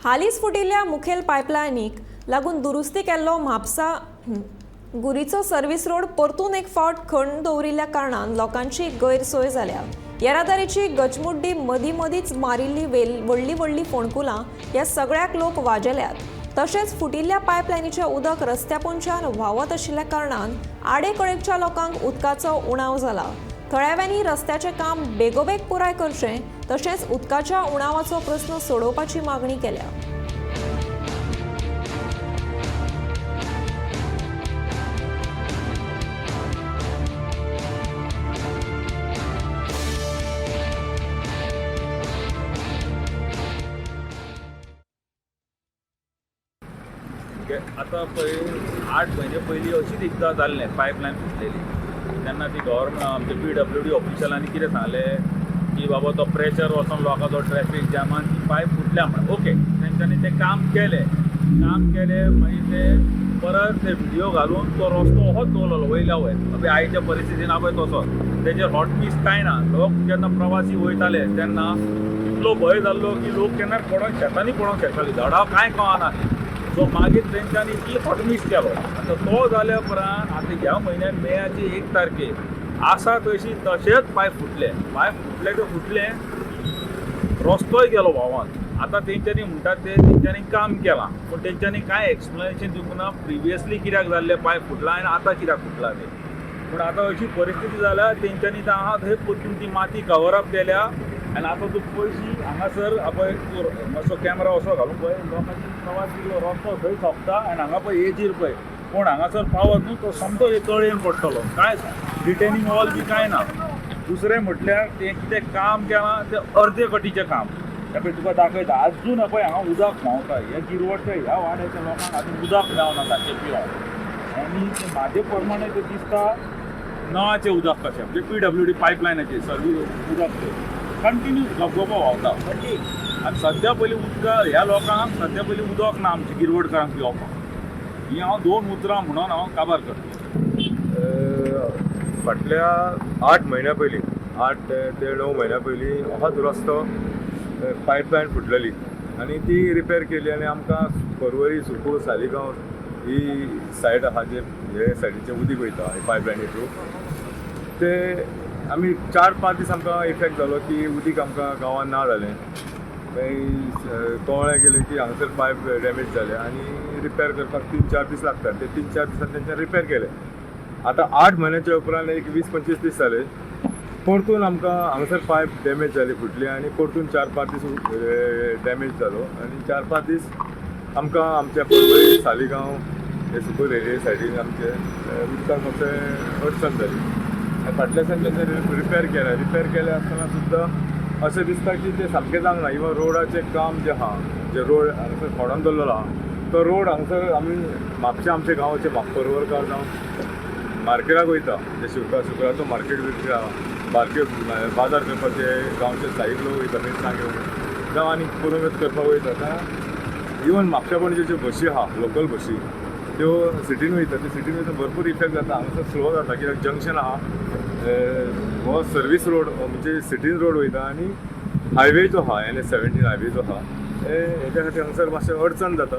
हालींच फुटिल्ल्या मुखेल पायपलायनीक लागून दुरुस्ती केल्लो म्हापसा गुरीचो सर्व्हिस रोड परतून एक फावट खंड दवरिल्ल्या कारणान लोकांची गैरसोय जाल्या। येरादारीची गचमुड्डी मदींच मारिल्ली व्हडली व्हडली फोंडकुलां ह्या सगळ्याक लोक वाजेल्यात। तशेंच फुटिल्ल्या पायपलायनीचें उदक रस्त्या पोंदच्यान व्हांवत आशिल्ल्या कारणान आडेकडेकच्या लोकांक उदकाचो उणाव जाला। थळाव्यांनी रस्त्याचें काम बेगोबेग पुराय करचें तशेंच उदकाच्या उणावाचो प्रस्न सोडोवपाची मागणी केल्या। आता 8 महिने पयलीं अशीच एकदां जाल्लें पायपलायन फुटलेली। तेन्ना ती गव्हर्मेंट आमचे PWD ऑफिशलांनी कितें सांगलें की बाबा तो प्रेशर वचोन लोकांचो ट्रॅफीक जामान ती पायप फुटल्या म्हणून ओके तेंच्यांनी तें काम केलें मागीर ते परत ते व्हिडिओ घालून तो रस्तो असोच दवरलो वयल्या वयर अबे आयच्या परिस्थितीन आपय तसोच तेजेर हॉटपीस कांय ना। लोक जेन्ना प्रवासी वयताले तेन्ना इतलो भंय जाल्लो की लोक केन्ना पडोन शेतांनी पडोन शेताली झाडां कांय कळना। सो मागीर तेंच्यांनी ती हॉटमिस केलो। आतां तो जाल्या उपरांत आतां ह्या म्हयन्यान मेयाची 1 तारखेक आसा तशी तशेंच पायप फुटले ते फुटले रस्तोय गेलो व्हांवोन। आतां तेंच्यांनी म्हणटात तेंच्यांनी काम केलां पूण तेंच्यांनी कांय एक्सप्लेनेशन दिवंक ना प्रिवियसली कित्याक जाल्लें पायप फुटलां आनी आतां कित्याक फुटलां तें। पूण आतां अशी परिस्थिती जाल्या तेंच्यांनी आहा थंय परतून ती माती कवर अप केल्या आनी आतां तूं पयशी हांगासर पळय मातसो कॅमेरा असो घालून पळय लोकांची प्रवासी रस्तो थंय सोंपता आनी हांगा पळय एजीर पळय कोण हांगासर पावत न्हू तो समतो तळयेन पडटलो कांय रिटेनिंग वॉल बी कांय ना। दुसरें म्हटल्यार तें कितें काम केलां तें अर्दे कटीचें काम पळय तुका दाखयता आजून पळय हांगा उदक व्हांवता ह्या गिरवटच्या ह्या वाड्याच्या लोकांक आजून उदक मेळना सारकें पिवंक आनी म्हाजे प्रमाणे तें दिसता नळाचें उदक कशें म्हणजे PWD पायपलायनाचें सर्वीस उदक कंटिन्यू गपगपो व्हांवता आनी सद्या पयलीं उदक ह्या लोकांक सद्या पयलीं उदक ना आमच्या गिरवटकारांक पिवपाक ही हांव 2 उतरां म्हणून हांव काबार करता। फाटल्या 8 म्हयन्या पयलीं 8 ते 9 म्हयन्या पयलीं होच रस्तो पायपलायन फुटलेली आनी ती रिपेर केली आनी आमकां पर्वरी सुकूर सालिगांव ही सायड आहा जे हे सायडीचें उदीक वयता पायपलायनी थ्रू ते आमी 4-5 दीस आमकां इफेक्ट जालो की उदीक आमकां गांवांत ना जालें। मागीर कळ्ळें गेलें की हांगासर पायप डॅमेज जालें आनी रिपेर करपाक 3-4 दीस लागतात ते 3-4 दिसान तेंच्यान रिपेर केलें। आतां 8 म्हयन्याच्या उपरांत एक 20-25 दीस जाले परतून आमकां हांगासर पायप डॅमेज जाली फुटली आनी परतून 4-5 दीस डॅमेज जालो आनी 4-5 दीस आमकां आमच्या पर्वरी सालिगांव हे सुकूर एरिये सायडीन आमचे उदकाक मातशें अडचण जाली। फाटल्या दिसान तेंच्यानी रिपेर केलें आसतना सुद्दां अशें दिसता की तें सारकें जावंक ना। इवन रोडाचें काम जें आहा जे रोड हांगासर खोडोन दवरलेलो आहा तो रोड हांगासर आमी म्हापशा आमचे गांवचे पर्वरकार जावं मार्केटाक वयता जे शुक्रारचो मार्केट बिर्केट आहा बारके बाजार करपाचे गांवचे स्थायीक लोक वयता मिरसांग घेवन जावं आनी पुरुमेत करपाक वयता इवन म्हापशा पणजे ज्यो बशी आहा लोकल बशी त्यो सिटीन वयता ते सिटीन वयता भरपूर इफेक्ट जाता। हांगासर स्लो जाता कित्याक जंक्शन आहा हो सर्वीस रोड म्हणजे सिटीन रोड वयता आनी हायवे जो आहा NH-17 हायवे जो आहा हेच्या खातीर हांगासर मातशें अडचण जाता।